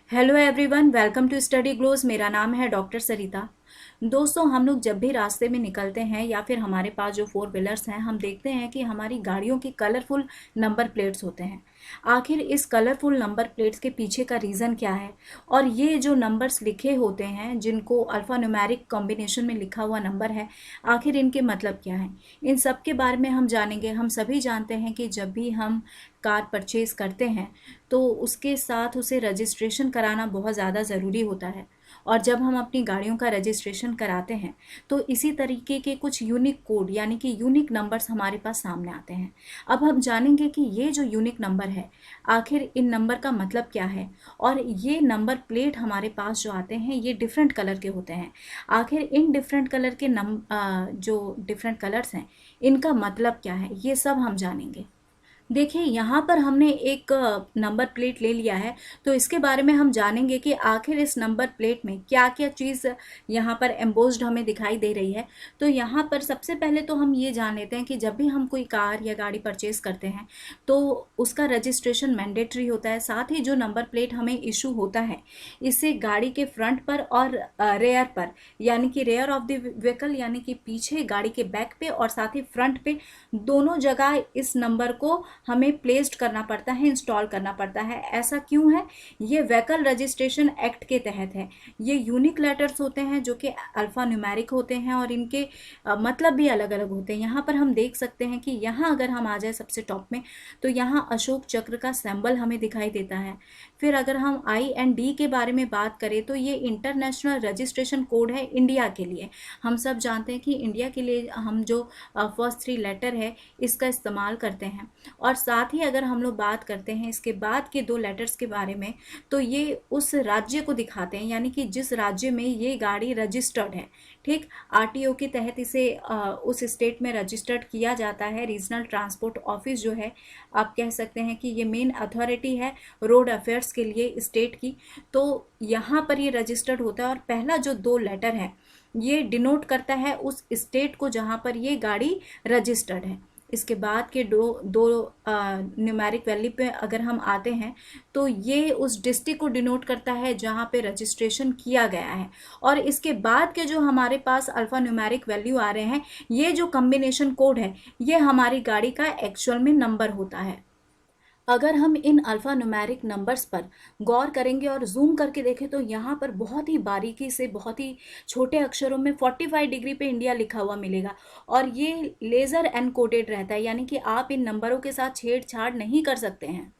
Hello everyone, welcome to study glows. मेरा नाम है डॉक्टर सरिता। दोस्तों, हम लोग जब भी रास्ते में निकलते हैं या फिर हमारे पास जो फोर व्हीलर्स हैं, हम देखते हैं कि हमारी गाड़ियों की कलरफुल नंबर प्लेट्स होते हैं। आखिर इस कलरफुल नंबर प्लेट्स के पीछे का रीज़न क्या है, और ये जो नंबर्स लिखे होते हैं जिनको अल्फ़ा न्यूमेरिक कॉम्बिनेशन में लिखा हुआ नंबर है, आखिर इनके मतलब क्या है, इन सब के बारे में हम जानेंगे। हम सभी जानते हैं कि जब भी हम कार परचेज़ करते हैं तो उसके साथ उसे रजिस्ट्रेशन कराना बहुत ज़्यादा ज़रूरी होता है। और जब हम अपनी गाड़ियों का रजिस्ट्रेशन कराते हैं तो इसी तरीके के कुछ यूनिक कोड यानी कि यूनिक नंबर्स हमारे पास सामने आते हैं। अब हम जानेंगे कि ये जो यूनिक नंबर है, आखिर इन नंबर का मतलब क्या है, और ये नंबर प्लेट हमारे पास जो आते हैं ये डिफरेंट कलर के होते हैं। आखिर इन डिफरेंट कलर के जो डिफरेंट कलर्स हैं, इनका मतलब क्या है, ये सब हम जानेंगे। देखिए, यहाँ पर हमने एक नंबर प्लेट ले लिया है, तो इसके बारे में हम जानेंगे कि आखिर इस नंबर प्लेट में क्या क्या चीज़ यहाँ पर एम्बोस्ड हमें दिखाई दे रही है। तो यहाँ पर सबसे पहले तो हम ये जान लेते हैं कि जब भी हम कोई कार या गाड़ी परचेज़ करते हैं तो उसका रजिस्ट्रेशन मैंडेटरी होता है। साथ ही जो नंबर प्लेट हमें इशू होता है, इससे गाड़ी के फ्रंट पर और रेयर पर, यानी कि रेयर ऑफ द व्हीकल यानी कि पीछे गाड़ी के बैक पे और साथ ही फ्रंट पे, दोनों जगह इस नंबर को हमें प्लेस्ड करना पड़ता है, इंस्टॉल करना पड़ता है। ऐसा क्यों है? ये व्हीकल रजिस्ट्रेशन एक्ट के तहत है। ये यूनिक लेटर्स होते हैं जो कि अल्फ़ा न्यूमेरिक होते हैं और इनके मतलब भी अलग अलग होते हैं। यहाँ पर हम देख सकते हैं कि यहाँ अगर हम आ जाए सबसे टॉप में, तो यहाँ अशोक चक्र का सिंबल हमें दिखाई देता है। फिर अगर हम आई एंड डी के बारे में बात करें तो ये इंटरनेशनल रजिस्ट्रेशन कोड है इंडिया के लिए। हम सब जानते हैं कि इंडिया के लिए हम जो फर्स्ट थ्री लेटर है इसका इस्तेमाल करते हैं। और साथ ही अगर हम लोग बात करते हैं इसके बाद के दो लेटर्स के बारे में, तो ये उस राज्य को दिखाते हैं, यानी कि जिस राज्य में ये गाड़ी रजिस्टर्ड है। ठीक, आरटीओ के तहत इसे उस स्टेट में रजिस्टर्ड किया जाता है। रीजनल ट्रांसपोर्ट ऑफिस जो है, आप कह सकते हैं कि ये मेन अथॉरिटी है रोड अफेयर्स के लिए स्टेट की। तो यहाँ पर ये रजिस्टर्ड होता है और पहला जो दो लेटर है ये डिनोट करता है उस स्टेट को जहाँ पर ये गाड़ी रजिस्टर्ड है। इसके बाद के दो दो न्यूमेरिक वैल्यू पे अगर हम आते हैं तो ये उस डिस्ट्रिक्ट को डिनोट करता है जहाँ पे रजिस्ट्रेशन किया गया है। और इसके बाद के जो हमारे पास अल्फ़ा न्यूमेरिक वैल्यू आ रहे हैं, ये जो कम्बिनेशन कोड है, ये हमारी गाड़ी का एक्चुअल में नंबर होता है। अगर हम इन अल्फ़ा न्यूमेरिक नंबर्स पर गौर करेंगे और जूम करके देखें तो यहाँ पर बहुत ही बारीकी से, बहुत ही छोटे अक्षरों में 45 डिग्री पे इंडिया लिखा हुआ मिलेगा। और ये लेज़र एनकोडेड रहता है, यानी कि आप इन नंबरों के साथ छेड़छाड़ नहीं कर सकते हैं।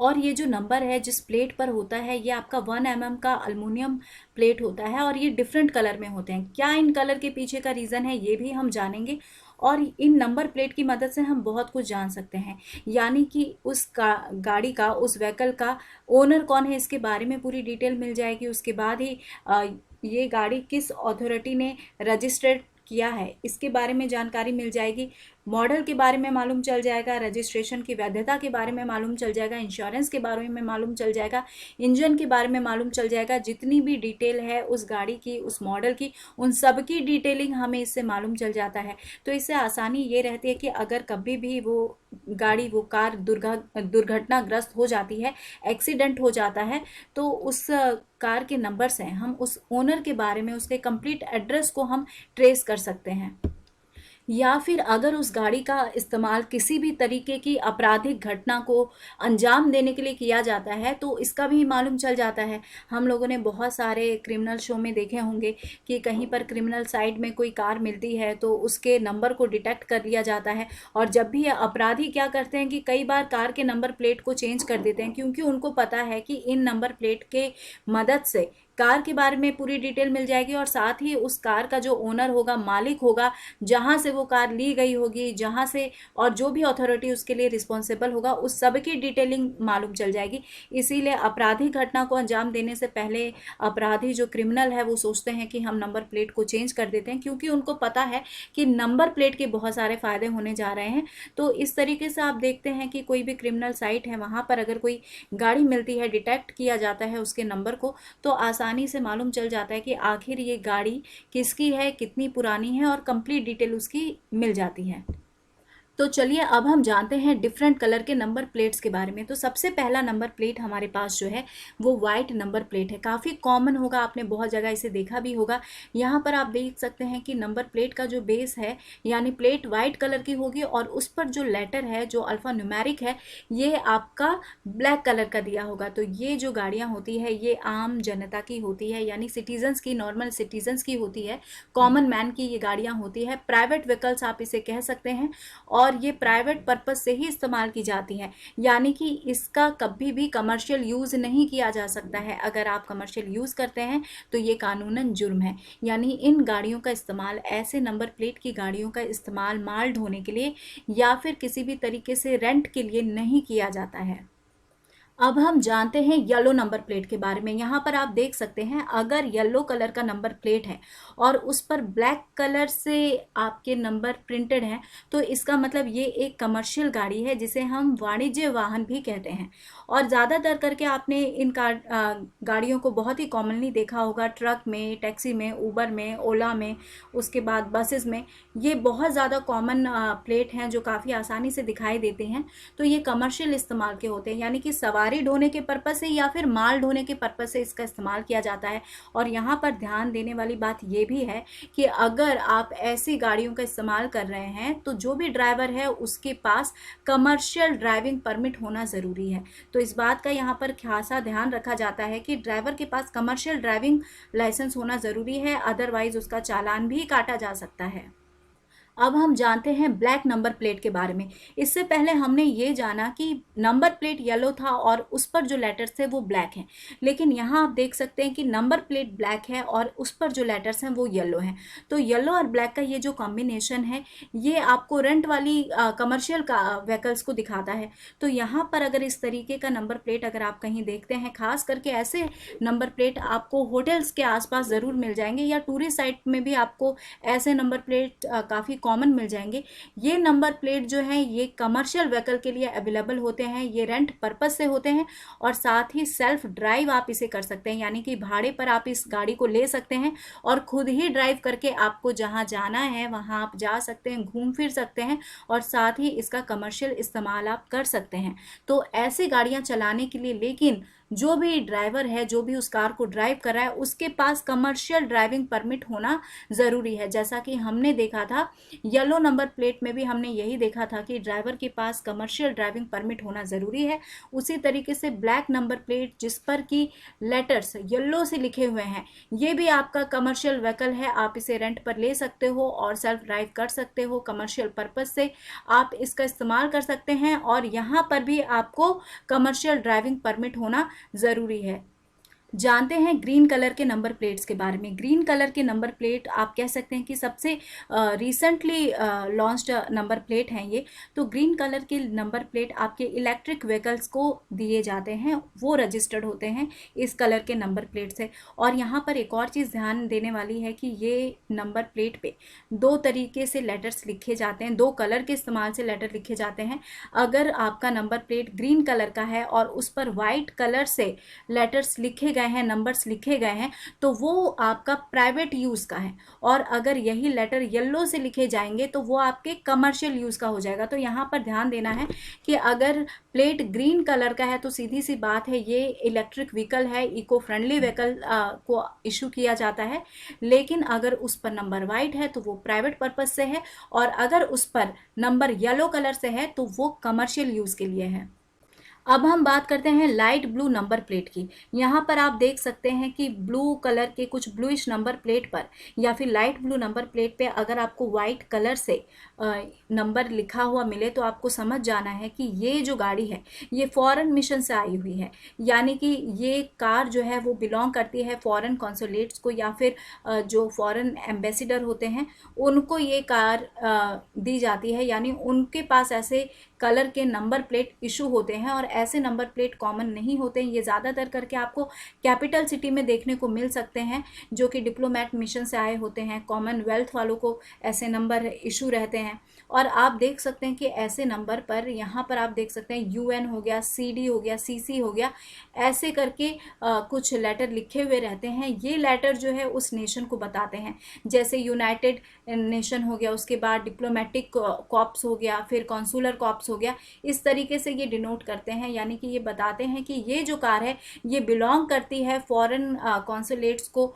और ये जो नंबर है जिस प्लेट पर होता है, ये आपका 1 mm का अल्मुनियम प्लेट होता है और ये डिफरेंट कलर में होते हैं। क्या इन कलर के पीछे का रीज़न है, ये भी हम जानेंगे। और इन नंबर प्लेट की मदद से हम बहुत कुछ जान सकते हैं, यानी कि उस गाड़ी का, उस व्हीकल का ओनर कौन है, इसके बारे में पूरी डिटेल मिल जाएगी। उसके बाद ही ये गाड़ी किस अथॉरिटी ने रजिस्टर्ड किया है इसके बारे में जानकारी मिल जाएगी। मॉडल के बारे में मालूम चल जाएगा, रजिस्ट्रेशन की वैधता के बारे में मालूम चल जाएगा, इंश्योरेंस के बारे में मालूम चल जाएगा, इंजन के बारे में मालूम चल जाएगा। जितनी भी डिटेल है उस गाड़ी की, उस मॉडल की, उन सब की डिटेलिंग हमें इससे मालूम चल जाता है। तो इससे आसानी ये रहती है कि अगर कभी भी वो गाड़ी, वो कार दुर्घटनाग्रस्त हो जाती है, एक्सीडेंट हो जाता है, तो उस कार के नंबर से हम उस ओनर के बारे में, उसके कंप्लीट एड्रेस को हम ट्रेस कर सकते हैं। या फिर अगर उस गाड़ी का इस्तेमाल किसी भी तरीके की आपराधिक घटना को अंजाम देने के लिए किया जाता है तो इसका भी मालूम चल जाता है। हम लोगों ने बहुत सारे क्रिमिनल शो में देखे होंगे कि कहीं पर क्रिमिनल साइड में कोई कार मिलती है तो उसके नंबर को डिटेक्ट कर लिया जाता है। और जब भी अपराधी क्या करते हैं कि कई बार कार के नंबर प्लेट को चेंज कर देते हैं, क्योंकि उनको पता है कि इन नंबर प्लेट के मदद से कार के बारे में पूरी डिटेल मिल जाएगी और साथ ही उस कार का जो ओनर होगा, मालिक होगा, जहाँ से वो कार ली गई होगी, जहाँ से, और जो भी अथॉरिटी उसके लिए रिस्पॉन्सिबल होगा, उस सब की डिटेलिंग मालूम चल जाएगी। इसीलिए आपराधिक घटना को अंजाम देने से पहले अपराधी, जो क्रिमिनल है, वो सोचते हैं कि हम नंबर प्लेट को चेंज कर देते हैं, क्योंकि उनको पता है कि नंबर प्लेट के बहुत सारे फ़ायदे होने जा रहे हैं। तो इस तरीके से आप देखते हैं कि कोई भी क्रिमिनल साइट है, वहाँ पर अगर कोई गाड़ी मिलती है, डिटेक्ट किया जाता है उसके नंबर को, तो आसानी से मालूम चल जाता है कि आखिर ये गाड़ी किसकी है, कितनी पुरानी है, और कंप्लीट डिटेल उसकी मिल जाती है। तो चलिए अब हम जानते हैं डिफरेंट कलर के नंबर प्लेट्स के बारे में। तो सबसे पहला नंबर प्लेट हमारे पास जो है वो वाइट नंबर प्लेट है। काफ़ी कॉमन होगा, आपने बहुत जगह इसे देखा भी होगा। यहाँ पर आप देख सकते हैं कि नंबर प्लेट का जो बेस है यानी प्लेट वाइट कलर की होगी और उस पर जो लेटर है, जो अल्फ़ा न्यूमेरिक है, ये आपका ब्लैक कलर का दिया होगा। तो ये जो गाड़ियाँ होती है ये आम जनता की होती है, यानी सिटीजन्स की, नॉर्मल सिटीजन्स की होती है, कॉमन मैन की ये गाड़ियाँ होती है। प्राइवेट व्हीकल्स आप इसे कह सकते हैं और ये प्राइवेट पर्पस से ही इस्तेमाल की जाती हैं, यानी कि इसका कभी भी कमर्शियल यूज़ नहीं किया जा सकता है। अगर आप कमर्शियल यूज़ करते हैं तो ये कानूनन जुर्म है। यानी इन गाड़ियों का इस्तेमाल, ऐसे नंबर प्लेट की गाड़ियों का इस्तेमाल माल ढोने के लिए या फिर किसी भी तरीके से रेंट के लिए नहीं किया जाता है। अब हम जानते हैं येलो नंबर प्लेट के बारे में। यहाँ पर आप देख सकते हैं, अगर येलो कलर का नंबर प्लेट है और उस पर ब्लैक कलर से आपके नंबर प्रिंटेड हैं तो इसका मतलब ये एक कमर्शियल गाड़ी है, जिसे हम वाणिज्य वाहन भी कहते हैं। और ज़्यादातर करके आपने इन गाड़ियों को बहुत ही कॉमनली देखा होगा, ट्रक में, टैक्सी में, उबर में, ओला में, उसके बाद बसेस में। ये बहुत ज़्यादा कॉमन प्लेट हैं जो काफ़ी आसानी से दिखाई देते हैं। तो ये कमर्शियल इस्तेमाल के होते हैं, यानी कि सवारी ढोने के पर्पस से या फिर माल ढोने के पर्पस से इसका इस्तेमाल किया जाता है। और यहाँ पर ध्यान देने वाली बात ये भी है कि अगर आप ऐसी गाड़ियों का इस्तेमाल कर रहे हैं तो जो भी ड्राइवर है उसके पास कमर्शियल ड्राइविंग परमिट होना ज़रूरी है। तो इस बात का यहाँ पर खासा ध्यान रखा जाता है कि ड्राइवर के पास कमर्शियल ड्राइविंग लाइसेंस होना ज़रूरी है, अदरवाइज उसका चालान भी काटा जा सकता है। अब हम जानते हैं ब्लैक नंबर प्लेट के बारे में। इससे पहले हमने ये जाना कि नंबर प्लेट येलो था और उस पर जो लेटर्स थे वो ब्लैक हैं, लेकिन यहाँ आप देख सकते हैं कि नंबर प्लेट ब्लैक है और उस पर जो लेटर्स हैं वो येलो हैं। तो येलो और ब्लैक का ये जो कॉम्बिनेशन है ये आपको रेंट वाली कमर्शियल का व्हीकल्स को दिखाता है। तो यहाँ पर अगर इस तरीके का नंबर प्लेट अगर आप कहीं देखते हैं, खास करके ऐसे नंबर प्लेट आपको होटल्स के आसपास ज़रूर मिल जाएंगे या टूरिस्ट साइट में भी आपको ऐसे नंबर प्लेट काफ़ी कॉमन मिल जाएंगे। ये नंबर प्लेट जो है ये कमर्शियल व्हीकल के लिए अवेलेबल होते हैं, ये रेंट पर्पस से होते हैं और साथ ही सेल्फ ड्राइव आप इसे कर सकते हैं, यानी कि भाड़े पर आप इस गाड़ी को ले सकते हैं और खुद ही ड्राइव करके आपको जहां जाना है वहां आप जा सकते हैं, घूम फिर सकते हैं और साथ ही इसका कमर्शियल इस्तेमाल आप कर सकते हैं। तो ऐसी गाड़ियां चलाने के लिए लेकिन जो भी ड्राइवर है, जो भी उस कार को ड्राइव कर रहा है, उसके पास कमर्शियल ड्राइविंग परमिट होना ज़रूरी है। जैसा कि हमने देखा था येलो नंबर प्लेट में भी हमने यही देखा था कि ड्राइवर के पास कमर्शियल ड्राइविंग परमिट होना ज़रूरी है। उसी तरीके से ब्लैक नंबर प्लेट जिस पर कि लेटर्स येलो से लिखे हुए हैं, ये भी आपका कमर्शियल व्हीकल है, आप इसे रेंट पर ले सकते हो और सेल्फ ड्राइव कर सकते हो। कमर्शियल पर्पज़ से आप इसका इस्तेमाल कर सकते हैं और यहाँ पर भी आपको कमर्शियल ड्राइविंग परमिट होना ज़रूरी है। जानते हैं ग्रीन कलर के नंबर प्लेट्स के बारे में। ग्रीन कलर के नंबर प्लेट आप कह सकते हैं कि सबसे रिसेंटली लॉन्च्ड नंबर प्लेट हैं ये। तो ग्रीन कलर के नंबर प्लेट आपके इलेक्ट्रिक व्हीकल्स को दिए जाते हैं, वो रजिस्टर्ड होते हैं इस कलर के नंबर प्लेट से। और यहाँ पर एक और चीज़ ध्यान देने वाली है कि ये नंबर प्लेट पे दो तरीके से लेटर्स लिखे जाते हैं, दो कलर के इस्तेमाल से लेटर लिखे जाते हैं। अगर आपका नंबर प्लेट ग्रीन कलर का है और उस पर वाइट कलर से लेटर्स लिखे हैं, नंबर्स लिखे गए हैं, तो वो आपका प्राइवेट यूज़ का है। और अगर यही लेटर येलो से लिखे जाएंगे तो वो आपके कमर्शियल यूज़ का हो जाएगा। तो यहाँ पर ध्यान देना है कि अगर प्लेट ग्रीन कलर का है तो सीधी सी बात है ये इलेक्ट्रिक व्हीकल है, इको फ्रेंडली व्हीकल को इशू किया जाता है। लेकिन अगर उस पर नंबर वाइट है तो वो प्राइवेट पर्पज से है और अगर उस पर नंबर येलो कलर से है तो वो कमर्शियल यूज़ के लिए है। अब हम बात करते हैं लाइट ब्लू नंबर प्लेट की। यहाँ पर आप देख सकते हैं कि ब्लू कलर के कुछ ब्लूइश नंबर प्लेट पर या फिर लाइट ब्लू नंबर प्लेट पे अगर आपको वाइट कलर से नंबर लिखा हुआ मिले तो आपको समझ जाना है कि ये जो गाड़ी है ये फॉरेन मिशन से आई हुई है, यानी कि ये कार जो है वो बिलोंग करती है फॉरेन कॉन्सुलेट्स को या फिर जो फॉरेन एम्बेसडर होते हैं उनको ये कार दी जाती है, यानी उनके पास ऐसे कलर के नंबर प्लेट इशू होते हैं और ऐसे नंबर प्लेट कॉमन नहीं होते हैं। ये ज़्यादातर करके आपको कैपिटल सिटी में देखने को मिल सकते हैं, जो कि डिप्लोमेट मिशन से आए होते हैं। कॉमनवेल्थ वालों को ऐसे नंबर इशू रहते हैं। और आप देख सकते हैं कि ऐसे नंबर पर यहाँ पर आप देख सकते हैं UN हो गया, CD हो गया, CC हो गया, ऐसे करके कुछ लेटर लिखे हुए रहते हैं। ये लेटर जो है उस नेशन को बताते हैं, जैसे यूनाइटेड नेशन हो गया, उसके बाद डिप्लोमेटिक कॉर्प्स हो गया, फिर कॉन्सुलर कॉर्प्स हो गया। इस तरीके से ये डिनोट करते हैं, यानी कि ये बताते हैं कि ये जो कार है ये बिलोंग करती है फॉरेन कॉन्सुलेट्स को,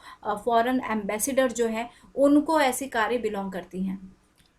फॉरेन एम्बेसडर जो है उनको ऐसी कारें बिलोंग करती हैं।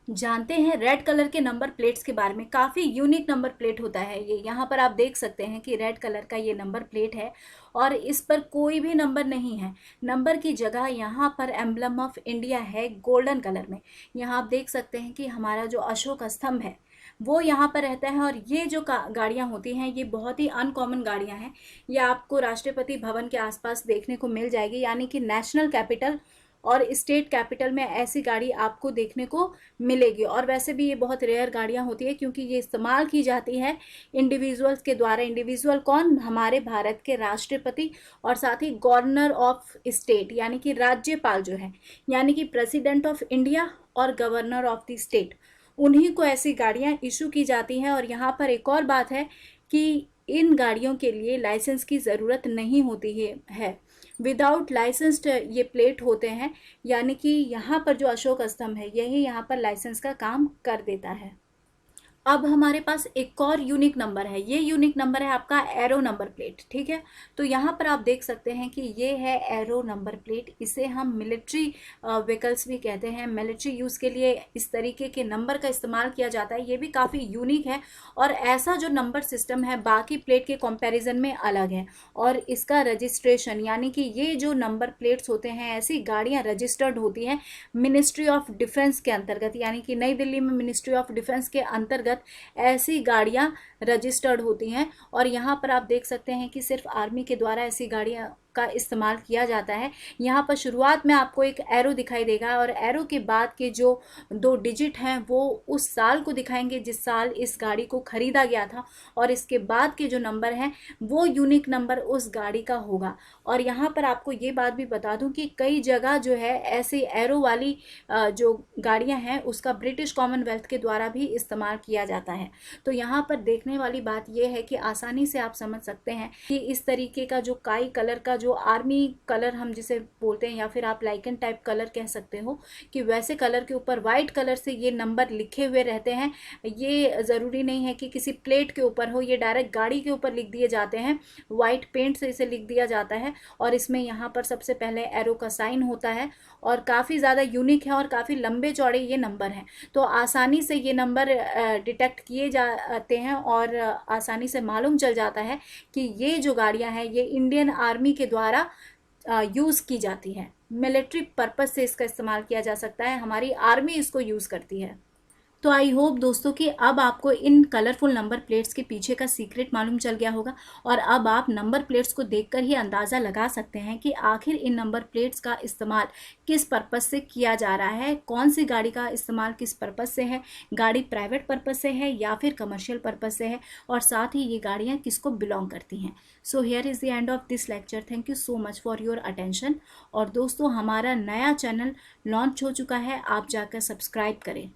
जानते हैं रेड कलर के नंबर प्लेट्स के बारे में। काफ़ी यूनिक नंबर प्लेट होता है ये। यहाँ पर आप देख सकते हैं कि रेड कलर का ये नंबर प्लेट है और इस पर कोई भी नंबर नहीं है। नंबर की जगह यहाँ पर एम्बलम ऑफ इंडिया है गोल्डन कलर में। यहाँ आप देख सकते हैं कि हमारा जो अशोक स्तंभ है वो यहाँ पर रहता है। और ये जो गाड़ियाँ होती हैं ये बहुत ही अनकॉमन गाड़ियाँ हैं। ये आपको राष्ट्रपति भवन के आसपास देखने को मिल जाएगी, यानी कि नेशनल कैपिटल और स्टेट कैपिटल में ऐसी गाड़ी आपको देखने को मिलेगी। और वैसे भी ये बहुत रेयर गाड़ियाँ होती है, क्योंकि ये इस्तेमाल की जाती है इंडिविजुअल्स के द्वारा। इंडिविजुअल कौन? हमारे भारत के राष्ट्रपति और साथ ही गवर्नर ऑफ स्टेट, यानी कि राज्यपाल जो है, यानी कि प्रेसिडेंट ऑफ इंडिया और गवर्नर ऑफ द स्टेट, उन्हीं को ऐसी गाड़ियाँ इशू की जाती हैं। और यहाँ पर एक और बात है कि इन गाड़ियों के लिए लाइसेंस की ज़रूरत नहीं होती है। विदाउट लाइसेंस्ड ये प्लेट होते हैं, यानी कि यहाँ पर जो अशोक स्तंभ है यही यहाँ पर लाइसेंस का काम कर देता है। अब हमारे पास एक और यूनिक नंबर है। ये यूनिक नंबर है आपका एरो नंबर प्लेट, ठीक है। तो यहाँ पर आप देख सकते हैं कि ये है एरो नंबर प्लेट। इसे हम मिलिट्री व्हीकल्स भी कहते हैं। मिलिट्री यूज़ के लिए इस तरीके के नंबर का इस्तेमाल किया जाता है। ये भी काफ़ी यूनिक है और ऐसा जो नंबर सिस्टम है बाकी प्लेट के कंपैरिजन में अलग है। और इसका रजिस्ट्रेशन, यानी कि ये जो नंबर प्लेट्स होते हैं, ऐसी गाड़ियाँ रजिस्टर्ड होती हैं मिनिस्ट्री ऑफ डिफेंस के अंतर्गत, यानी कि नई दिल्ली में मिनिस्ट्री ऑफ डिफेंस के अंतर्गत ऐसी गाड़ियां रजिस्टर्ड होती हैं। और यहाँ पर आप देख सकते हैं कि सिर्फ आर्मी के द्वारा ऐसी गाड़ियां का इस्तेमाल किया जाता है। यहाँ पर शुरुआत में आपको एक एरो दिखाई देगा और एरो के बाद के जो 2 डिजिट हैं वो उस साल को दिखाएंगे जिस साल इस गाड़ी को खरीदा गया था, और इसके बाद के जो नंबर हैं वो यूनिक नंबर उस गाड़ी का होगा। और यहाँ पर आपको ये बात भी बता दूं कि कई जगह जो है ऐसी एरो वाली जो गाड़ियाँ हैं उसका ब्रिटिश कॉमनवेल्थ के द्वारा भी इस्तेमाल किया जाता है। तो यहाँ पर देखने वाली बात यह है कि आसानी से आप समझ सकते हैं कि इस तरीके का जो काई कलर का जो आर्मी कलर हम जिसे बोलते हैं, या फिर आप लाइकन टाइप कलर कह सकते हो, कि वैसे कलर के ऊपर वाइट कलर से ये नंबर लिखे हुए रहते हैं। ये ज़रूरी नहीं है कि किसी प्लेट के ऊपर हो, ये डायरेक्ट गाड़ी के ऊपर लिख दिए जाते हैं। वाइट पेंट से इसे लिख दिया जाता है और इसमें यहाँ पर सबसे पहले एरो का साइन होता है और काफ़ी ज़्यादा यूनिक है और काफ़ी लंबे चौड़े ये नंबर हैं। तो आसानी से ये नंबर डिटेक्ट किए जाते हैं और आसानी से मालूम चल जाता है कि ये जो गाड़ियाँ हैं ये इंडियन आर्मी के द्वारा यूज़ की जाती है। मिलिट्री पर्पस से इसका इस्तेमाल किया जा सकता है, हमारी आर्मी इसको यूज़ करती है। तो आई होप दोस्तों कि अब आपको इन कलरफुल नंबर प्लेट्स के पीछे का सीक्रेट मालूम चल गया होगा और अब आप नंबर प्लेट्स को देखकर ही अंदाज़ा लगा सकते हैं कि आखिर इन नंबर प्लेट्स का इस्तेमाल किस पर्पस से किया जा रहा है, कौन सी गाड़ी का इस्तेमाल किस पर्पस से है, गाड़ी प्राइवेट पर्पस से है या फिर कमर्शियल पर्पस से है, और साथ ही ये गाड़ियाँ किसको बिलोंग करती हैं। So here is the end of this lecture. Thank you so much for your attention. और दोस्तों हमारा नया चैनल लॉन्च हो चुका है, आप जाकर सब्सक्राइब करें।